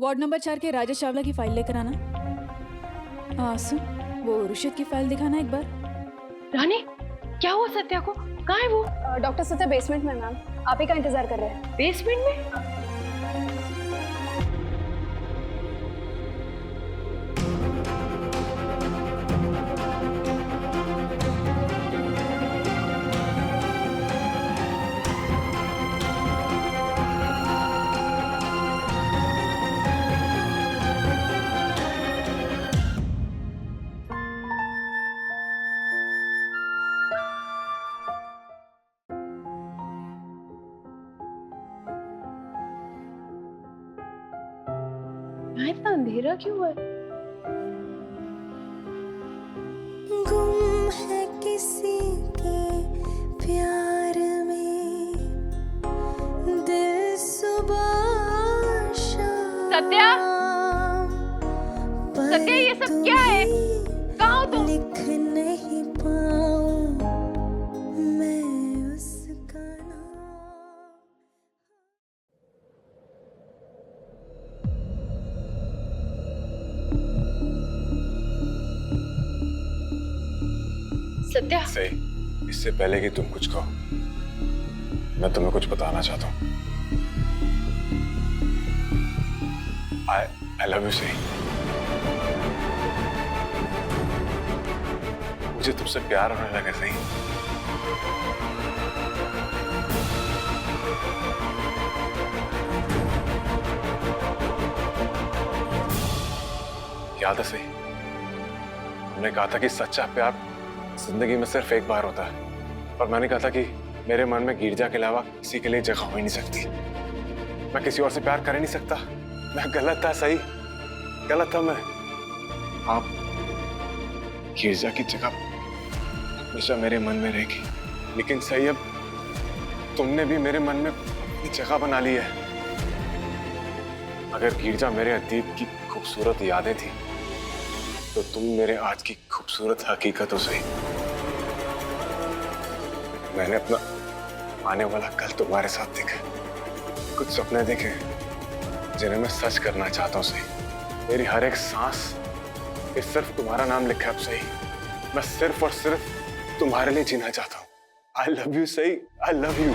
Ward number 4 के राजेश चावला की file लेकर आना। हाँ सुन, वो रुशिद की फाइल दिखाना एक बार। रानी, क्या हुआ सत्या को? कहाँ है वो? डॉक्टर सत्या बेसमेंट में मैम, आप ही का इंतजार कर रहे हैं। बेसमेंट में? यहाँ इतना अंधेरा क्यों है? गुम है किसी के प्यार में दिल सुबह शाम। सत्या! सत्या, ये सब क्या है? कहाँ हो तुम? लिख नहीं पाऊं मैं उसका नाम। सत्या, सही, इससे पहले कि तुम कुछ कहो, मैं तुम्हें कुछ बताना चाहता हूँ। I love you, सही। मुझे तुमसे प्यार होने लगा, सही। याद है, सही, हमने कहा था कि सच्चा प्यार जिंदगी में सिर्फ एक बार होता है, और मैंने कहा था कि मेरे मन में गिरजा के अलावा किसी के लिए जगह हो ही नहीं सकती। मैं किसी और से प्यार कर ही नहीं सकता। मैं गलत था, सही, गलत था मैं। आप गिरजा की जगह हमेशा मेरे मन में रहेगी, लेकिन सही, अब तुमने भी मेरे मन में अपनी जगह बना ली है। अगर गिरजा मेरे अतीत की खूबसूरत यादें थी, तो तुम मेरे आज की खूबसूरत हकीकत हो, सही। मैंने अपना आने वाला कल तुम्हारे साथ देखा, कुछ सपने देखे जिन्हें मैं सच करना चाहता हूँ, सही। मेरी हर एक सांस ये सिर्फ तुम्हारा नाम लिखा है, अब सही। मैं सिर्फ और सिर्फ तुम्हारे लिए जीना चाहता हूँ। आई लव यू, सही, आई लव यू।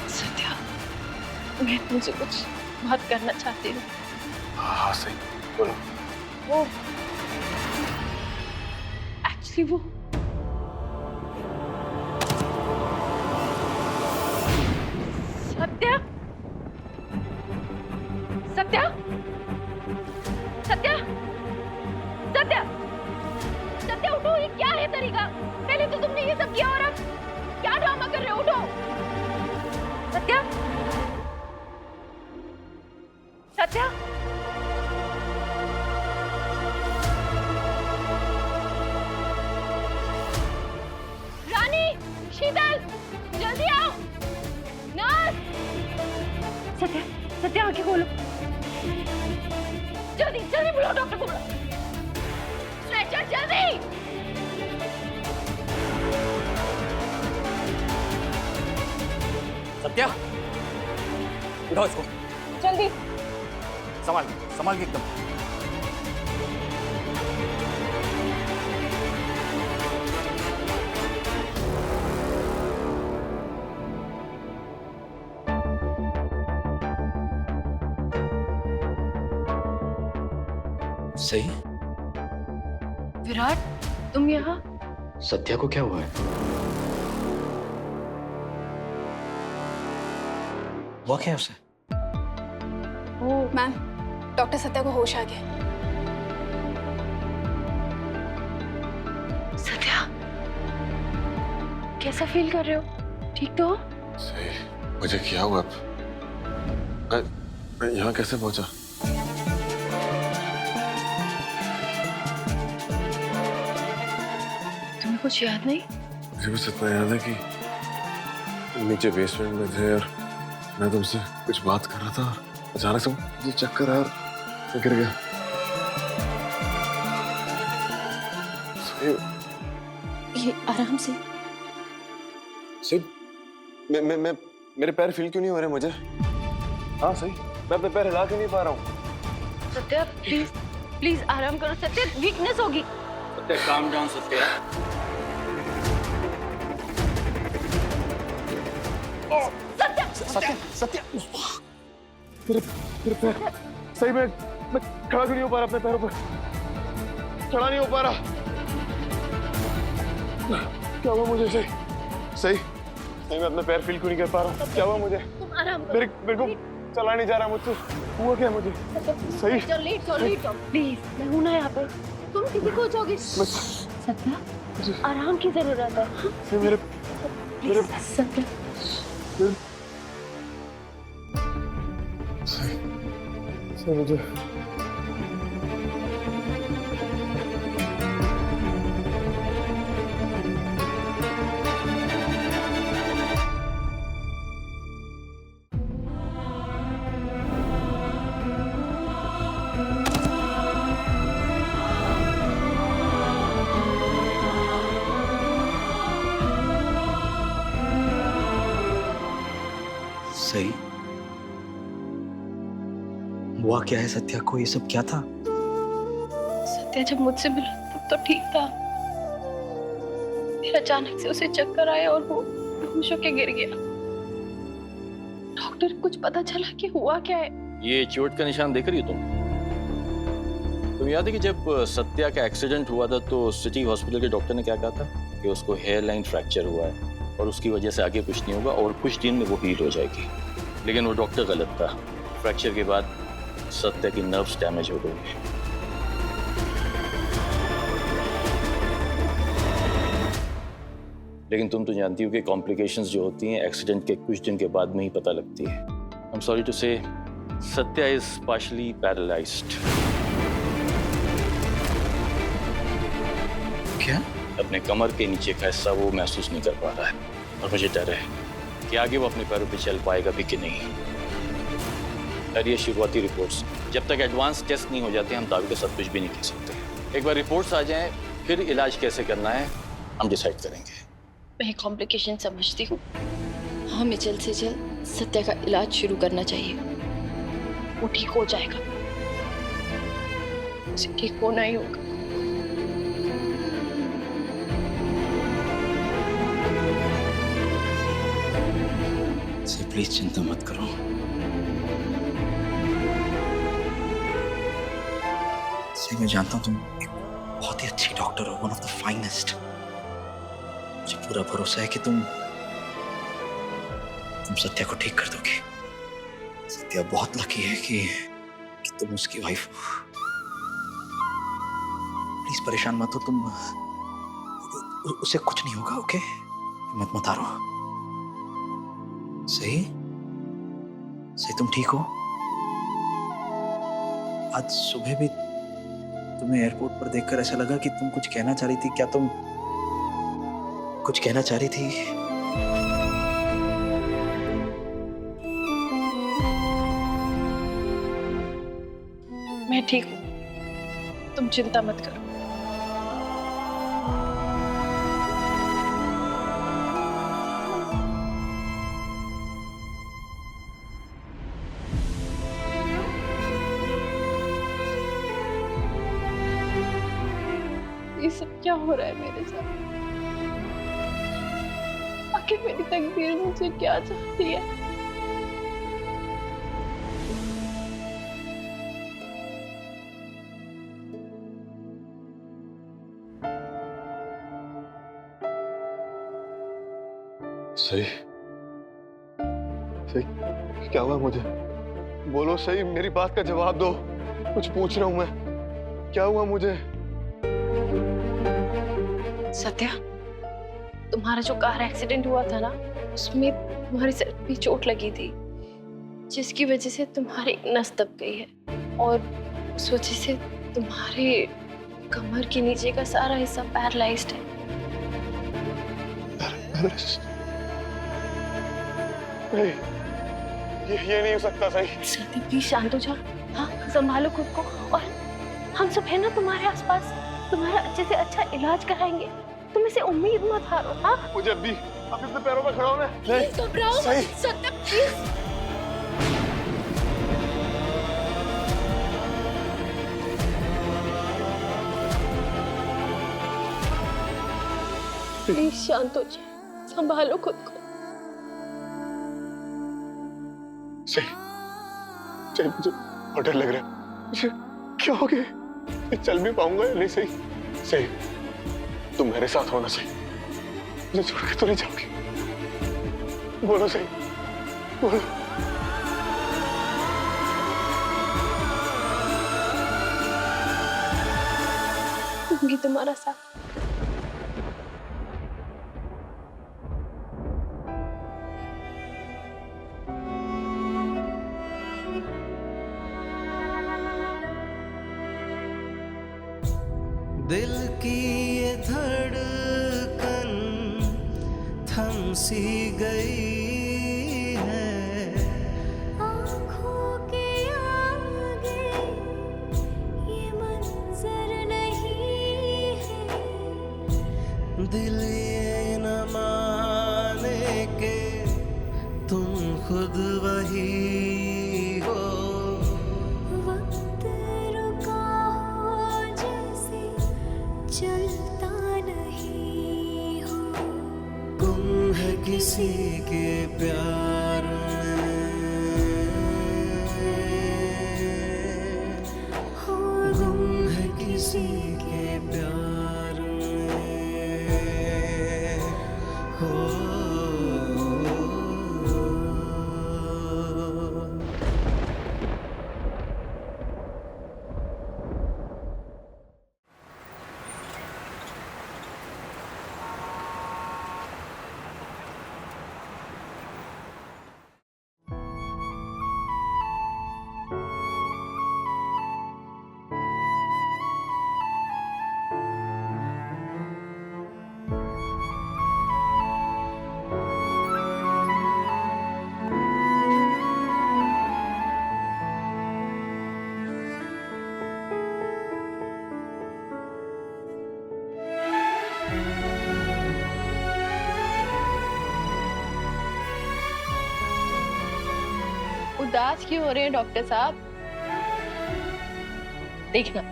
सत्या, मैं तुमसे कुछ बात करना चाहती हूँ। हाँ सही, बोलो। वो एक्चुअली वो सत्या, सत्या, सत्या, सत्या, सत्या उठो, ये क्या है तरीका? पहले तो तुमने ये सब किया और अब क्या ड्रामा कर रहे हो? उठो सत्या, सत्या, रानी, शीतल, जल्दी आओ। नर्स, सत्या, सत्या आंखें खोलो, जल्दी जल्दी बुलाओ, डॉक्टर को बुलाओ। स्ट्रेचर, जल्दी। सत्या, उठाओ इसको, जल्दी। संभाल के एकदम। सही। विराट, तुम यहाँ? सत्या को क्या हुआ है? हुआ क्या है उसे? मैम, डॉक्टर सत्या को होश आ गया। सत्या, कैसा फील कर रहे हो? ठीक तो हो? सही, मुझे क्या हुआ अब? मैं यहाँ कैसे पहुंचा? तुम्हें कुछ याद नहीं? मुझे बस इतना याद है कि नीचे बेसमेंट में थे और मैं तुमसे कुछ बात कर रहा था और अचानक से मुझे चक्कर आया और मैं गिर गया। ये आराम से। सिर्फ मैं मेरे पैर फील क्यों नहीं हो रहे मुझे? हाँ सही, मैं अपने पैर हिला क्यों नहीं पा रहा हूँ? सत्या प्लीज प्लीज आराम करो सत्या, वीकनेस होगी। Satya calm down Satya. सत्या सत्या मेरे पैर सही में मैं खड़ा क्यों नहीं हो पा रहा अपने पैरों पर? खड़ा नहीं हो पा रहा। क्या हुआ मुझे? सही मैं अपने पैर फील क्यों नहीं कर पा रहा हूँ? क्या हुआ मुझे? तुम आराम करो। मेरे को चला नहीं जा रहा मुझसे। हुआ क्या मुझे? सही लेट जाओ प्लीज, मैं हूं ना यहाँ पे, तुम किसी को जाओगे। सत्या आराम की जरूरत है। सही मेरे सत्या सही मुझे सही हुआ क्या है? सत्या को ये सब क्या था? सत्या जब मुझसे मिला तब तो ठीक था, फिर अचानक से उसे चक्कर आया और वो होश होके गिर गया। डॉक्टर कुछ पता चला कि हुआ क्या है? ये चोट का निशान देख रही हो तुम याद है कि जब सत्या का एक्सीडेंट हुआ था तो सिटी हॉस्पिटल के डॉक्टर ने क्या कहा था कि उसको हेयर लाइन फ्रैक्चर हुआ है और उसकी वजह से आगे कुछ नहीं होगा और कुछ दिन में वो हील हो जाएगी। लेकिन वो डॉक्टर गलत था। फ्रैक्चर के बाद सत्या की नर्व्स डैमेज हो गई। लेकिन तुम तो जानती हो कि कॉम्प्लिकेशंस जो होती हैं एक्सीडेंट के कुछ दिन के बाद में ही पता लगती है। आई एम सॉरी टू से सत्या इज पार्शियली पैरालाइज्ड। क्या? अपने कमर के नीचे का हिस्सा वो महसूस नहीं कर पा रहा है और मुझे डर है कि आगे वो अपने पैरों पे चल पाएगा भी कि नहीं। और ये शुरुआती रिपोर्ट्स, जब तक एडवांस टेस्ट नहीं हो जाते हम दावे के साथ कुछ भी नहीं कह सकते। एक बार रिपोर्ट्स आ जाएं फिर इलाज कैसे करना है हम डिसाइड करेंगे। मैं कॉम्प्लिकेशन समझती हूँ, हमें जल्द से जल्द सत्या का इलाज शुरू करना चाहिए। वो ठीक हो जाएगा, उसे ठीक होना ही होगा। प्लीज चिंता मत करो। सही मैं जानता हूँ तुम एक बहुत ही अच्छी डॉक्टर हो, वन ऑफ द फाइनेस्ट। मुझे पूरा भरोसा है कि तुम सत्या को ठीक कर दोगे। सत्या बहुत लकी है कि तुम उसकी वाइफ हो। प्लीज परेशान मत हो तुम। उसे कुछ नहीं होगा, ओके? मत हारो। सही तुम ठीक हो? आज सुबह भी तुम्हें एयरपोर्ट पर देखकर ऐसा लगा कि तुम कुछ कहना चाह रही थी। क्या तुम कुछ कहना चाह रही थी? मैं ठीक हूँ, तुम चिंता मत करो। ये सब क्या हो रहा है मेरे साथ? आखिर मेरी तकदीर मुझे क्या चाहती है? सही क्या हुआ मुझे? बोलो सही, मेरी बात का जवाब दो। कुछ पूछ रहा हूं मैं। क्या हुआ मुझे? सत्या, तुम्हारा जो कार एक्सीडेंट हुआ था ना, उसमें तुम्हारे सर पे चोट लगी थी, जिसकी वजह से तुम्हारी नस दब गई है और उस वजह से तुम्हारे कमर के नीचे का सारा हिस्सा पैरालाइज्ड है। ये नहीं हो सकता। सही सत्या प्लीज शांत हो जाओ। हाँ, संभालो खुद को और हम सब है ना तुम्हारे आसपास। तुम्हारा अच्छे से अच्छा इलाज कराएंगे। तुम इसे उम्मीद मत हारो। हाँ, मुझे अभी अपने पैरों पर खड़ा होना है। प्लीज घबराओ मत। सही। सत्या प्लीज। प्लीज शांत हो जाए, संभालो खुद को। सही सही, मुझे बहुत डर लग रहा है। मुझे क्या हो गया? मैं चल भी पाऊंगा या नहीं? सही सही, तुम मेरे साथ होना। सही, मुझे छोड़ के तो नहीं जाओगी? बोलो सही, बोलो। दूंगी तुम्हारा साथ। दिल की ये धड़कन थम सी गई है, आँखों के आगे ये मंजर नहीं है। दिल ये न माने के तुम खुद वही हो। वक्त रुका हो जैसे चलता नहीं हो। गुम है किसी के प्यार में, हो गुम है किसी के प्यार में, हो। उदास क्यों हो रहे हैं डॉक्टर साहब? देखना,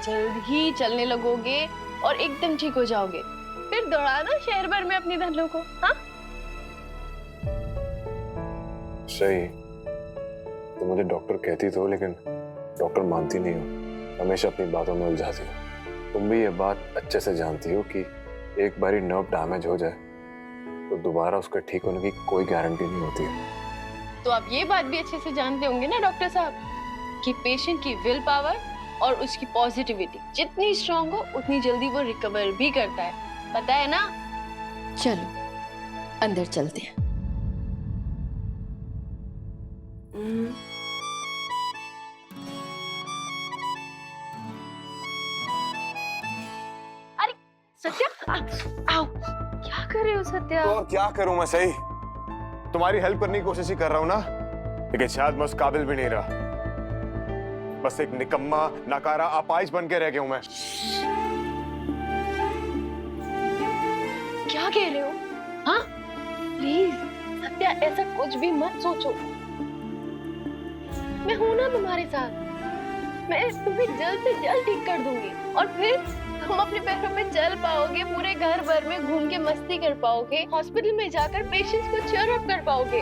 जल्द ही चलने लगोगे और एकदम ठीक हो जाओगे। फिर दौड़ाना शहर भर में अपनी धनों को। हाँ, सही, तो मुझे डॉक्टर कहती तो, लेकिन डॉक्टर मानती नहीं हो, हमेशा अपनी बातों में उलझाती हो। तुम भी ये बात अच्छे से जानती हो कि एक बारी नर्व डैमेज हो जाए तो दोबारा उसके ठीक होने की कोई गारंटी नहीं होती है। तो आप ये बात भी अच्छे से जानते होंगे ना डॉक्टर साहब कि पेशेंट की विल पावर और उसकी पॉजिटिविटी जितनी स्ट्रांग हो उतनी जल्दी वो रिकवर भी करता है, पता है ना? चलो अंदर चलते हैं। अरे सत्या, आओ। क्या कर रहे हो सत्या? तो और क्या करूं मैं? सही, तुम्हारी हेल्प करने की कोशिश ही कर रहा हूं ना, लेकिन शायद मैं उस काबिल भी नहीं रहा। बस एक निकम्मा नकारा अपाहिज बन के रह गया हूं मैं। क्या कह रहे हो? हाँ, प्लीज सत्या ऐसा कुछ भी मत सोचो। मैं हूं ना तुम्हारे साथ। मैं तुम्हें जल्द से जल्द ठीक कर दूंगी और फिर तुम अपने पैरों पे चल पाओगे, पूरे घर भर में घूम के मस्ती कर पाओगे, हॉस्पिटल में जाकर पेशेंट्स को चीयर अप कर पाओगे।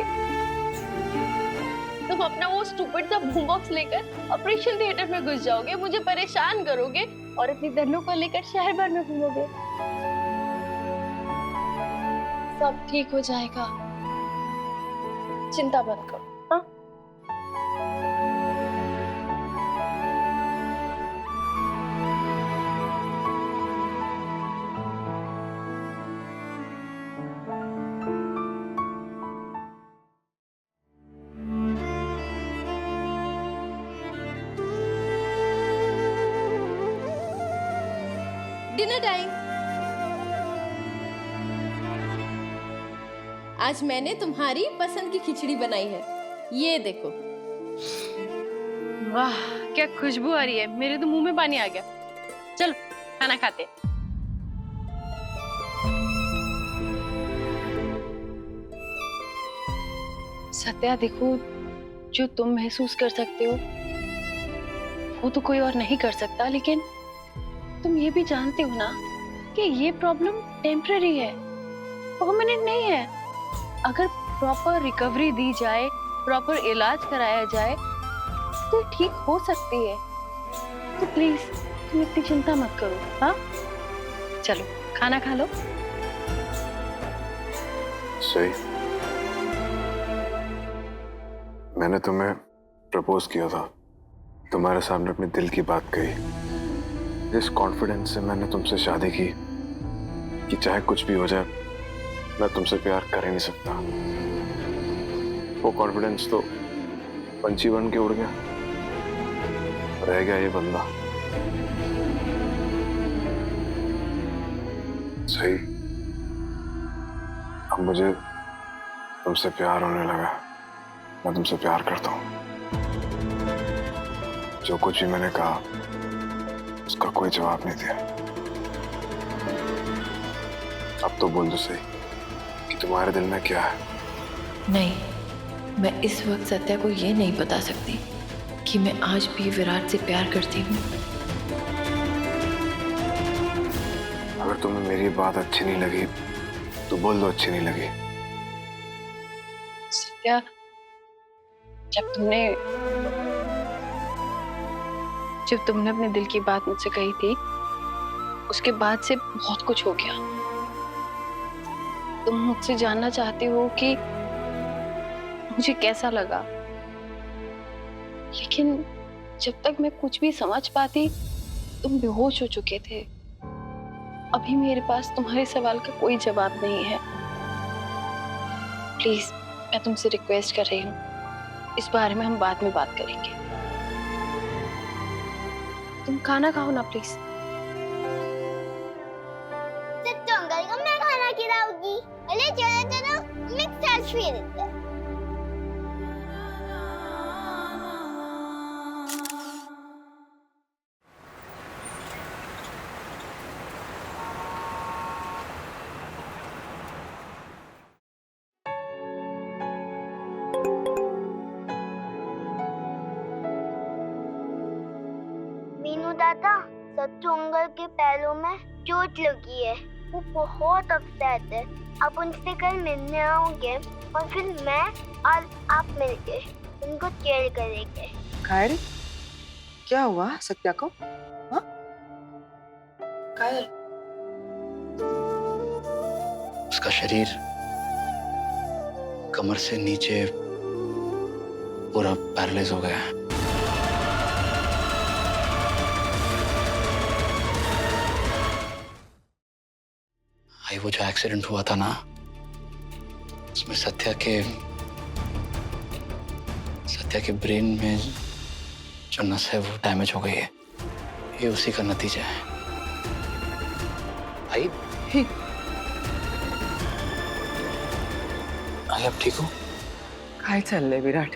तुम अपना वो स्टूपिड सा बूम बॉक्स लेकर ऑपरेशन थिएटर में घुस जाओगे, मुझे परेशान करोगे और अपनी धनों को लेकर शहर भर में घूमोगे। सब ठीक हो जाएगा, चिंता मत करो। हाँ, डिनर टाइम। आज मैंने तुम्हारी पसंद की खिचड़ी बनाई है, ये देखो। वाह क्या खुशबू आ रही है, मेरे तो मुंह में पानी आ गया। चलो खाना खाते। सत्या देखो, जो तुम महसूस कर सकते हो वो तो कोई और नहीं कर सकता, लेकिन तुम ये भी जानते हो ना कि ये प्रॉब्लम टेम्पररी है, परमानेंट नहीं है। अगर प्रॉपर रिकवरी दी जाए, प्रॉपर इलाज कराया जाए तो ठीक हो सकती है। तो प्लीज तुम इतनी चिंता मत करो। हाँ, चलो खाना खा लो। सही, मैंने तुम्हें प्रपोज किया था, तुम्हारे सामने अपने दिल की बात कही। जिस कॉन्फिडेंस से मैंने तुमसे शादी की कि चाहे कुछ भी हो जाए मैं तुमसे प्यार कर ही नहीं सकता, वो कॉन्फिडेंस तो पंछी बन के उड़ गया, रह गया ये बंदा। सही, अब मुझे तुमसे प्यार होने लगा। मैं तुमसे प्यार करता हूँ। जो कुछ भी मैंने कहा उसका कोई जवाब नहीं दिया। अब तो बोल दो सही कि तुम्हारे दिल में क्या है। नहीं, मैं इस वक्त सत्या को ये नहीं बता सकती कि मैं आज भी विराट से प्यार करती हूँ। अगर तुम्हें मेरी बात अच्छी नहीं लगी तो बोल दो अच्छी नहीं लगी। सत्या, जब तुमने अपने दिल की बात मुझसे कही थी, उसके बाद से बहुत कुछ हो गया। तुम मुझसे जानना चाहते हो कि मुझे कैसा लगा, लेकिन जब तक मैं कुछ भी समझ पाती तुम बेहोश हो चुके थे। अभी मेरे पास तुम्हारे सवाल का कोई जवाब नहीं है। प्लीज, मैं तुमसे रिक्वेस्ट कर रही हूँ, इस बारे में हम बाद में बात करेंगे। तुम खाना खाओ ना प्लीज। सच्चू अंकल को मैं खाना खिलाऊंगी। अरे चलो चलो, मिक्स सेल्फी लेते हैं। मीनू दादा, सच्चू अंकल के पैरों में चोट लगी है, वो बहुत अपसेट है। आप उनसे कल मिलने आओगे और फिर मैं और आप मिलके उनको केयर करेंगे। कायल, क्या हुआ सत्या को? हाँ? कायल, उसका शरीर कमर से नीचे पूरा पैरालाइज हो गया है। भाई, वो जो एक्सीडेंट हुआ था ना, उसमें सत्या के ब्रेन में जो नस है वो डैमेज हो गई है। ये उसी का नतीजा है। भाई, आप ठीक हो? काय चल विराट?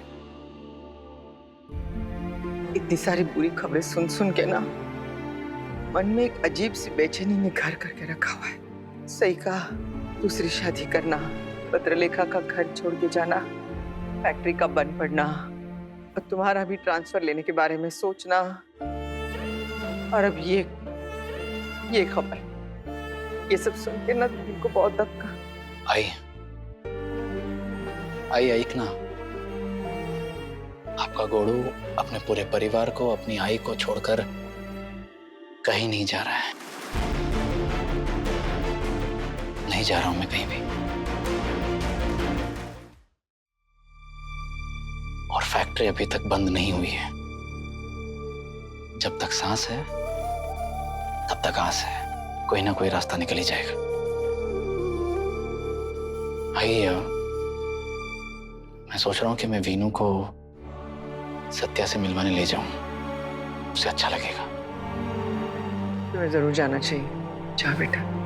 इतनी सारी बुरी खबरें सुन सुन के ना मन में एक अजीब सी बेचैनी ने घर करके रखा हुआ है। सही कहा, दूसरी शादी करना, पत्रलेखा का घर छोड़ के जाना, फैक्ट्री का बंद पड़ना और तुम्हारा भी ट्रांसफर लेने के बारे में सोचना, और अब ये खबर, ये सब सुन के ना दिल को बहुत धक्का। आई ऐक ना, आपका गोड़ू अपने पूरे परिवार को, अपनी आई को छोड़कर कहीं नहीं जा रहा है। नहीं जा रहा हूं मैं कहीं भी। और फैक्ट्री अभी तक बंद नहीं हुई है। जब तक सांस है तब तक आस है, कोई ना कोई रास्ता निकल ही जाएगा। मैं सोच रहा हूं कि मैं वीनू को सत्या से मिलवाने ले जाऊं, उसे अच्छा लगेगा। तुम्हें जरूर जाना चाहिए। जा बेटा।